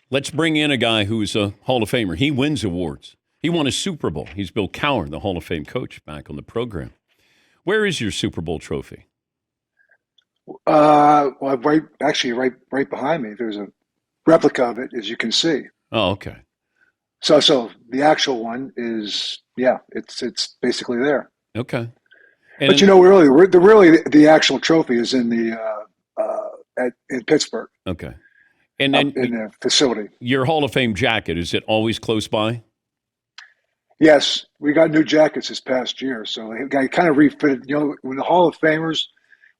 Let's bring in a guy who's a Hall of Famer. He wins awards. He won a Super Bowl. He's Bill Cowher, the Hall of Fame coach, back on the program. Where is your Super Bowl trophy? Well, right behind me. There's a replica of it, as you can see. Oh, okay. So the actual one is, yeah, it's basically there. Okay. But And really, the actual trophy is in the in Pittsburgh, okay. And up then in the facility. your Hall of Fame jacket, is it always close by? Yes, we got new jackets this past year, so I kind of refitted. When the Hall of Famers,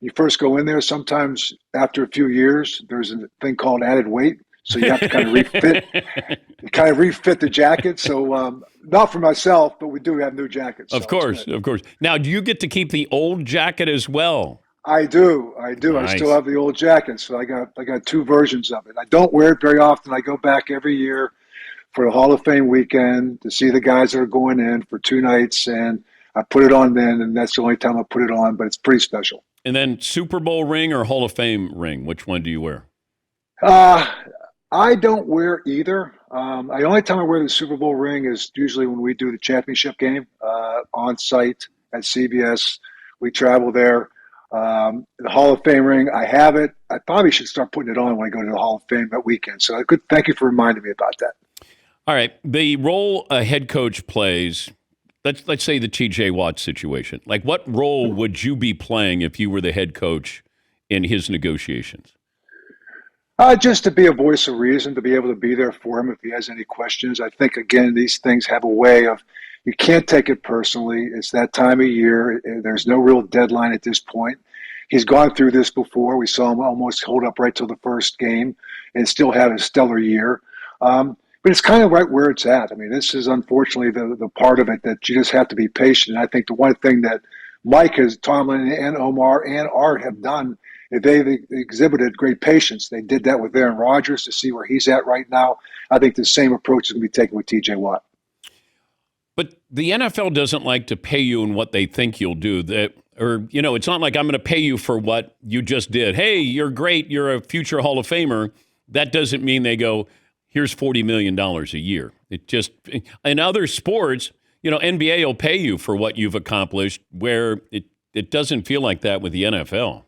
you first go in there, sometimes after a few years, there's a thing called added weight, so you have to kind of refit the jacket. So not for myself, but we do have new jackets, so Of it's course, good. of course. Now, do you get to keep the old jacket as well? I do, I do. I still Nice. have the old jacket, so I got two versions of it. I don't wear it very often. I go back every year for the Hall of Fame weekend to see the guys that are going in for 2 nights, and I put it on then, and that's the only time I put it on. But it's pretty special. And then Super Bowl ring or Hall of Fame ring? Which one do you wear? Uh, I don't wear either. The only time I wear the Super Bowl ring is usually when we do the championship game on site at CBS. We travel there. The Hall of Fame ring, I have it. I probably should start putting it on when I go to the Hall of Fame that weekend. So thank you for reminding me about that. All right. The role a head coach plays, let's say the TJ Watt situation. Like, what role would you be playing if you were the head coach in his negotiations? Just to be a voice of reason, to be able to be there for him if he has any questions. I think, again, these things have a way of, you can't take it personally. It's that time of year. There's no real deadline at this point. He's gone through this before. We saw him almost hold up right till the first game and still have a stellar year. But it's kind of right where it's at. I mean, this is unfortunately the part of it that you just have to be patient. And I think the one thing that Mike has, Tomlin and Omar and Art have done, they've exhibited great patience. They did that with Aaron Rodgers to see where he's at right now. I think the same approach is going to be taken with TJ Watt. But the NFL doesn't like to pay you in what they think you'll do. It's not like I'm going to pay you for what you just did. Hey, you're great. You're a future Hall of Famer. That doesn't mean they go, here's $40 million a year. It just, in other sports, NBA will pay you for what you've accomplished, where it doesn't feel like that with the NFL.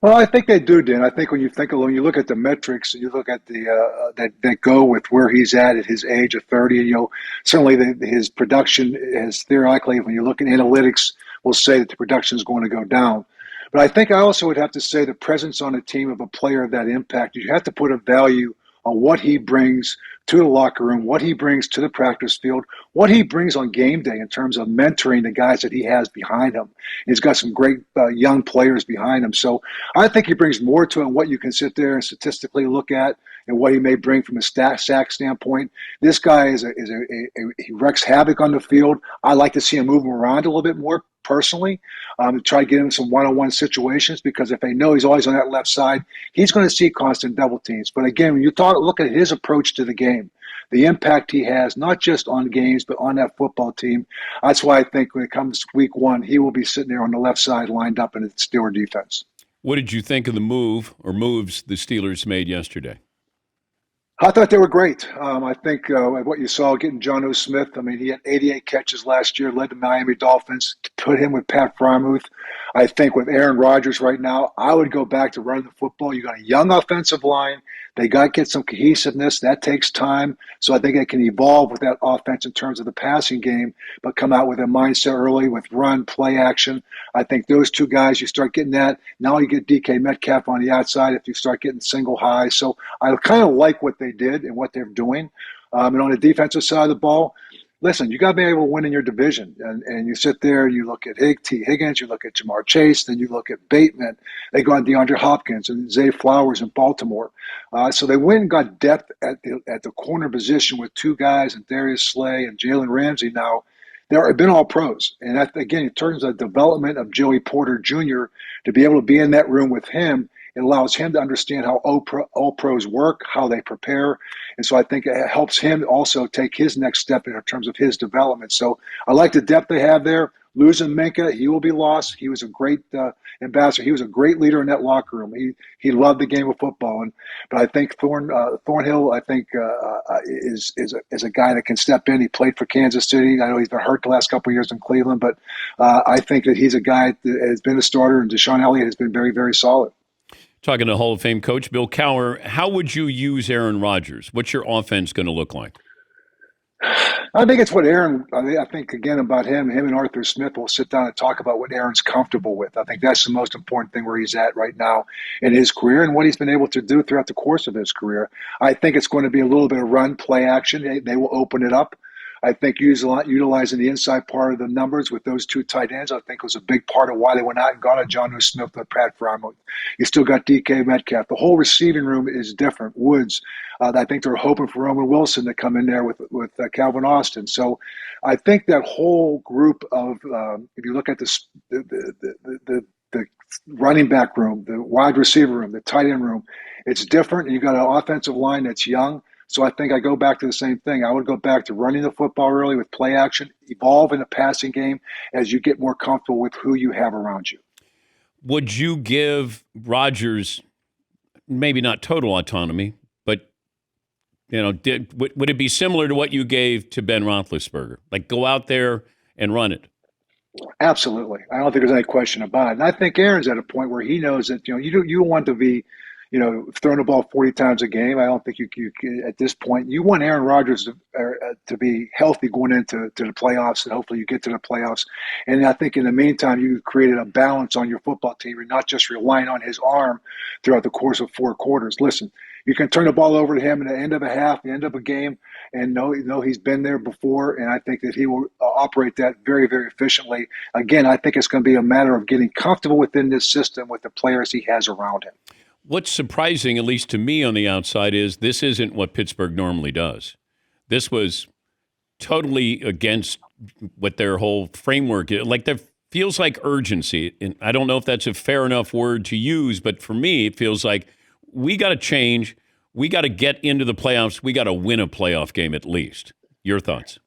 Well, I think they do, Dan. I think when you look at the metrics and you look at the that go with where he's at his age of 30, and certainly his production is theoretically, when you look at analytics, will say that the production is going to go down. But I think I also would have to say the presence on a team of a player of that impact, you have to put a value on what he brings to the locker room, what he brings to the practice field, what he brings on game day in terms of mentoring the guys that he has behind him. He's got some great young players behind him. So I think he brings more to it than what you can sit there and statistically look at and what he may bring from a sack standpoint. This guy he wreaks havoc on the field. I like to see him move him around a little bit more personally, to try to get him some one-on-one situations, because if they know he's always on that left side, he's going to see constant double teams. But again, when you look at his approach to the game, the impact he has, not just on games, but on that football team, that's why I think when it comes to week one, he will be sitting there on the left side lined up in the Steeler defense. What did you think of the moves the Steelers made yesterday? I thought they were great. I think what you saw getting John O. Smith, I mean, he had 88 catches last year, led the Miami Dolphins, to put him with Pat Frymuth. I think with Aaron Rodgers right now, I would go back to running the football. You got a young offensive line. They got to get some cohesiveness. That takes time. So I think it can evolve with that offense in terms of the passing game, but come out with a mindset early with run, play action. I think those two guys, you start getting that. Now you get DK Metcalf on the outside if you start getting single high. So I kind of like what they did and what they're doing. And on the defensive side of the ball, listen, you got to be able to win in your division. And you sit there, you look at T. Higgins, you look at Jamar Chase, then you look at Bateman. They go on DeAndre Hopkins and Zay Flowers in Baltimore. So they went and got depth at the corner position with two guys, and Darius Slay and Jalen Ramsey now. They've been all pros. And that, again, in terms of development of Joey Porter Jr., to be able to be in that room with him, it allows him to understand how all pros work, how they prepare. And so I think it helps him also take his next step in terms of his development. So I like the depth they have there. Losing Minka, he will be lost. He was a great ambassador. He was a great leader in that locker room. He loved the game of football. But I think Thornhill, I think is a guy that can step in. He played for Kansas City. I know he's been hurt the last couple of years in Cleveland, but I think that he's a guy that has been a starter, and Deshaun Elliott has been very, very solid. Talking to Hall of Fame coach Bill Cowher, how would you use Aaron Rodgers? What's your offense going to look like? I think it's what Aaron. I think again about him. Him and Arthur Smith will sit down and talk about what Aaron's comfortable with. I think that's the most important thing where he's at right now in his career and what he's been able to do throughout the course of his career. I think it's going to be a little bit of run play action. They will open it up. I think utilizing the inside part of the numbers with those two tight ends, I think was a big part of why they went out and got a Jonnu Smith with Pat Frymuth. You still got DK Metcalf. The whole receiving room is different. Woods, I think they're hoping for Roman Wilson to come in there with Calvin Austin. So I think that whole group of, if you look at the running back room, the wide receiver room, the tight end room, it's different. And you've got an offensive line that's young. So I think I go back to the same thing. I would go back to running the football early with play action, evolve in the passing game as you get more comfortable with who you have around you. Would you give Rodgers maybe not total autonomy, but would it be similar to what you gave to Ben Roethlisberger? Like go out there and run it. Absolutely. I don't think there's any question about it. And I think Aaron's at a point where he knows that you don't want to be throwing the ball 40 times a game. I don't think you at this point. You want Aaron Rodgers to be healthy going into the playoffs, and hopefully you get to the playoffs. And I think in the meantime, you created a balance on your football team. You're not just relying on his arm throughout the course of 4 quarters. Listen, you can turn the ball over to him at the end of a half, the end of a game, and know he's been there before. And I think that he will operate that very, very efficiently. Again, I think it's going to be a matter of getting comfortable within this system with the players he has around him. What's surprising, at least to me on the outside, is this isn't what Pittsburgh normally does. This was totally against what their whole framework is. Like, there feels like urgency. And I don't know if that's a fair enough word to use, but for me, it feels like we got to change. We got to get into the playoffs. We got to win a playoff game at least. Your thoughts?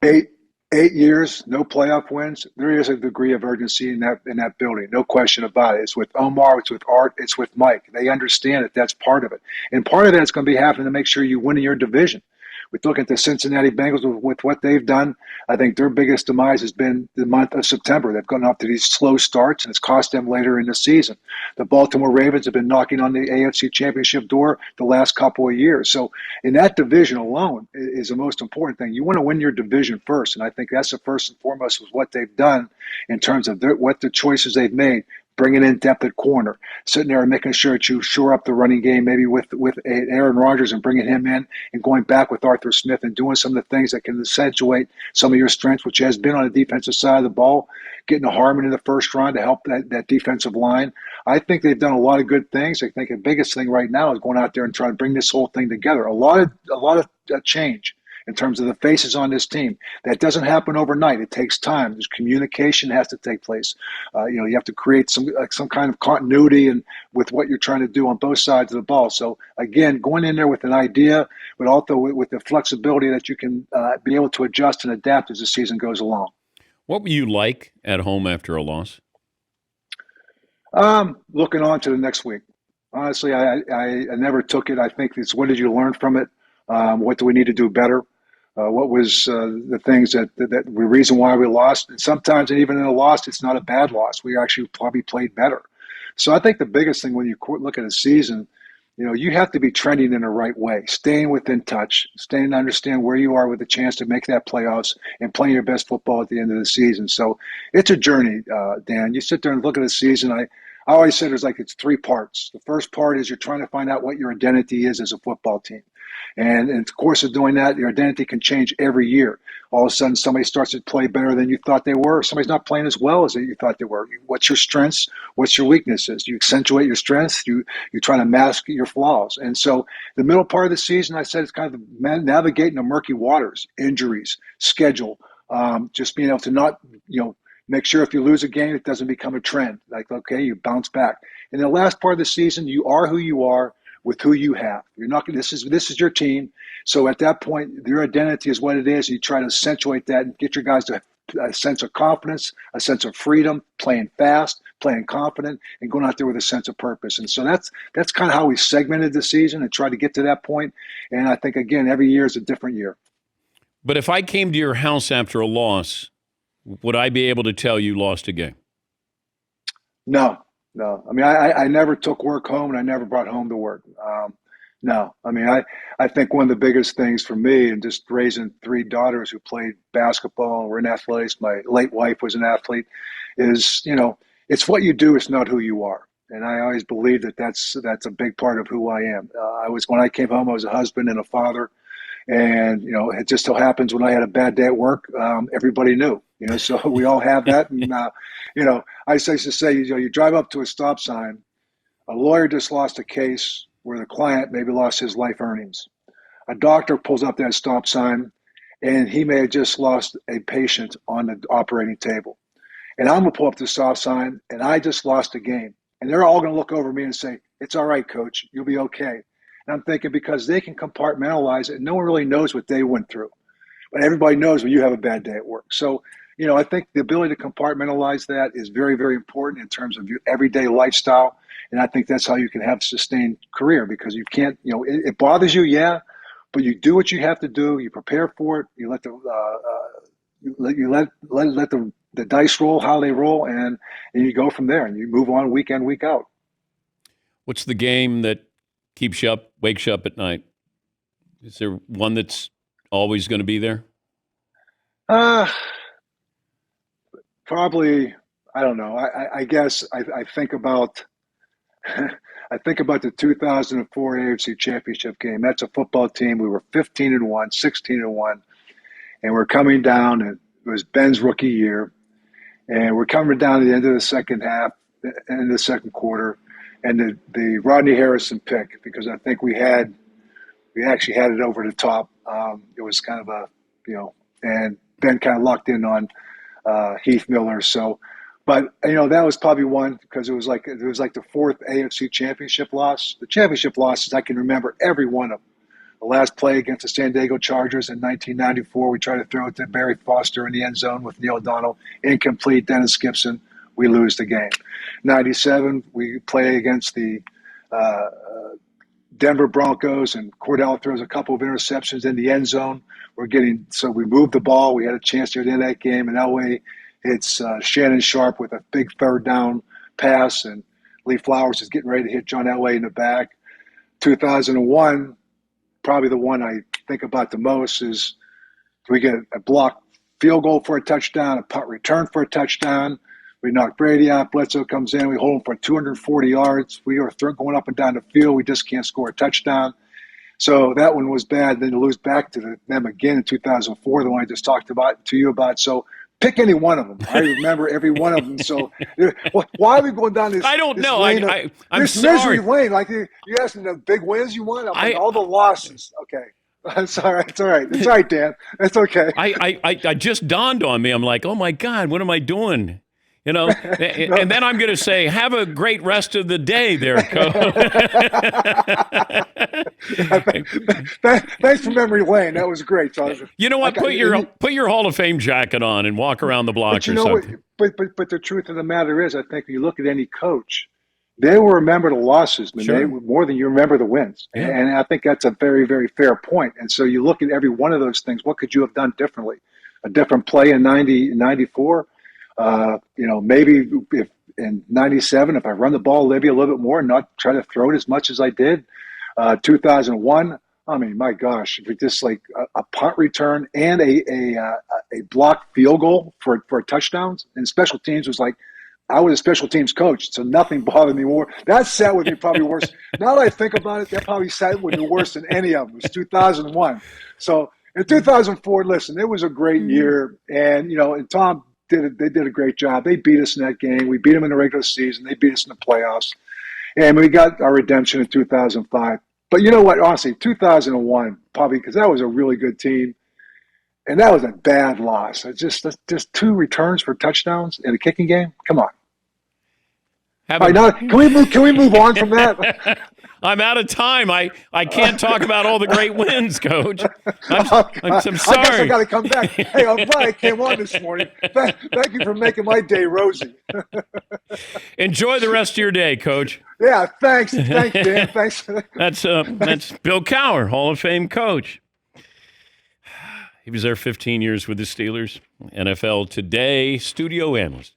8 years, no playoff wins. There is a degree of urgency in that building, no question about it. It's with Omar, it's with Art, it's with Mike. They understand it. That's part of it, and part of that is going to be having to make sure you win in your division. We look at the Cincinnati Bengals with what they've done. I think their biggest demise has been the month of September. They've gone off to these slow starts, and it's cost them later in the season. The Baltimore Ravens have been knocking on the AFC Championship door the last couple of years. So in that division alone is the most important thing. You want to win your division first, and I think that's the first and foremost with what they've done in terms of what the choices they've made. Bringing in depth at corner, sitting there and making sure that you shore up the running game, maybe with Aaron Rodgers and bringing him in and going back with Arthur Smith and doing some of the things that can accentuate some of your strengths, which has been on the defensive side of the ball, getting a Harmon in the first round to help that defensive line. I think they've done a lot of good things. I think the biggest thing right now is going out there and trying to bring this whole thing together. A lot of change in terms of the faces on this team. That doesn't happen overnight. It takes time. There's communication has to take place. You have to create some kind of continuity and with what you're trying to do on both sides of the ball. So again, going in there with an idea, but also with the flexibility that you can be able to adjust and adapt as the season goes along. What were you like at home after a loss? Looking on to the next week. Honestly, I never took it. I think it's what did you learn from it? What do we need to do better? What was the things that the reason why we lost? And sometimes, even in a loss, it's not a bad loss. We actually probably played better. So I think the biggest thing when you look at a season, you have to be trending in the right way, staying within touch, staying to understand where you are with a chance to make that playoffs and playing your best football at the end of the season. So it's a journey, Dan. You sit there and look at the season. I always said it's 3 parts. The first part is you're trying to find out what your identity is as a football team. And in the course of doing that, your identity can change every year. All of a sudden, somebody starts to play better than you thought they were. Somebody's not playing as well as you thought they were. What's your strengths? What's your weaknesses? You accentuate your strengths. You try to mask your flaws. And so the middle part of the season, I said, it's kind of navigating the murky waters, injuries, schedule, just being able to not, make sure if you lose a game, it doesn't become a trend. Like, okay, you bounce back. In the last part of the season, you are who you are with who you have. You're not. This is your team. So at that point, your identity is what it is. You try to accentuate that and get your guys to a sense of confidence, a sense of freedom, playing fast, playing confident, and going out there with a sense of purpose. And so that's kind of how we segmented the season and tried to get to that point. And I think, again, every year is a different year. But if I came to your house after a loss, would I be able to tell you lost a game? No, no. I mean, I never took work home, and I never brought home the work. No, I mean, I think one of the biggest things for me, and just raising three daughters who played basketball and were in athletics, my late wife was an athlete, is, it's what you do, it's not who you are. And I always believe that that's a big part of who I am. When I came home, I was a husband and a father. And, it just so happens when I had a bad day at work, everybody knew, so we all have that. And, I used to say, you drive up to a stop sign, a lawyer just lost a case where the client maybe lost his life earnings. A doctor pulls up that stop sign, and he may have just lost a patient on the operating table. And I'm going to pull up the stop sign, and I just lost a game. And they're all going to look over me and say, "It's all right, coach. You'll be okay." And I'm thinking, because they can compartmentalize it, and no one really knows what they went through. But everybody knows when you have a bad day at work. So, I think the ability to compartmentalize that is very, very important in terms of your everyday lifestyle. And I think that's how you can have a sustained career, because you can't, it bothers you, yeah, but you do what you have to do. You prepare for it. You let the dice roll how they roll, and you go from there, and you move on week in, week out. What's the game that keeps you up, wakes you up at night? Is there one that's always going to be there? Probably, I don't know. I guess I think about I think about the 2004 AFC Championship game. That's a football team. We were 15-1, 16-1, and we're coming down, and it was Ben's rookie year, and we're coming down to the end of the second half, end of the second quarter, and the Rodney Harrison pick, because I think we actually had it over the top. It was kind of and Ben kind of locked in on Heath Miller. So, but that was probably one, because it was like the fourth AFC Championship loss. The championship losses, I can remember every one of them. The last play against the San Diego Chargers in 1994, we tried to throw it to Barry Foster in the end zone with Neil O'Donnell, incomplete. Dennis Gibson, we lose the game. 97, we play against the Denver Broncos, and Cordell throws a couple of interceptions in the end zone. So we moved the ball. We had a chance to end that game, and that way it's Shannon Sharp with a big third down pass, and Lee Flowers is getting ready to hit John Elway in the back. 2001, probably the one I think about the most, is we get a blocked field goal for a touchdown, a punt return for a touchdown. We knock Brady out. Bledsoe comes in. We hold him for 240 yards. We are going up and down the field. We just can't score a touchdown. So that one was bad. Then to lose back to them again in 2004, the one I just talked to you about. So pick any one of them. I remember every one of them. So why are we going down this? I don't know. I'm this sorry. Misery lane. Like you asking the big wins you want. All the losses. Okay. I'm sorry. It's all right. It's all right, Dan. It's okay. I just dawned on me. I'm like, oh my God, what am I doing? No. And then I'm going to say, have a great rest of the day there, Coach. Thanks for memory lane. That was great. So you know what? Put your Hall of Fame jacket on and walk around the block or something. But the truth of the matter is, I think when you look at any coach, they will remember the losses more than you remember the wins. Yeah. And I think that's a very, very fair point. And so you look at every one of those things. What could you have done differently? A different play in 94? Maybe if in 97, if I run the ball maybe a little bit more and not try to throw it as much as I did. 2001, I mean, my gosh, if it's just like a punt return and a blocked field goal for touchdowns, and special teams was like, I was a special teams coach, so nothing bothered me more. That sat with me probably worse. Now that I think about it, that probably sat with me worse than any of them. It was 2001. So in 2004, listen, it was a great year, and and Tom. They did a great job. They beat us in that game. We beat them in the regular season. They beat us in the playoffs. And we got our redemption in 2005. But you know what? Honestly, 2001, probably because that was a really good team. And that was a bad loss. It's just two returns for touchdowns in a kicking game. Come on. All right, now, can we move on from that? I'm out of time. I can't talk about all the great wins, Coach. I'm I guess I sorry. got to come back. Hey, I'm glad I came on this morning. Thank you for making my day rosy. Enjoy the rest of your day, Coach. Yeah, thanks, Dan. Thanks. That's Bill Cowher, Hall of Fame coach. He was there 15 years with the Steelers. NFL Today studio analyst.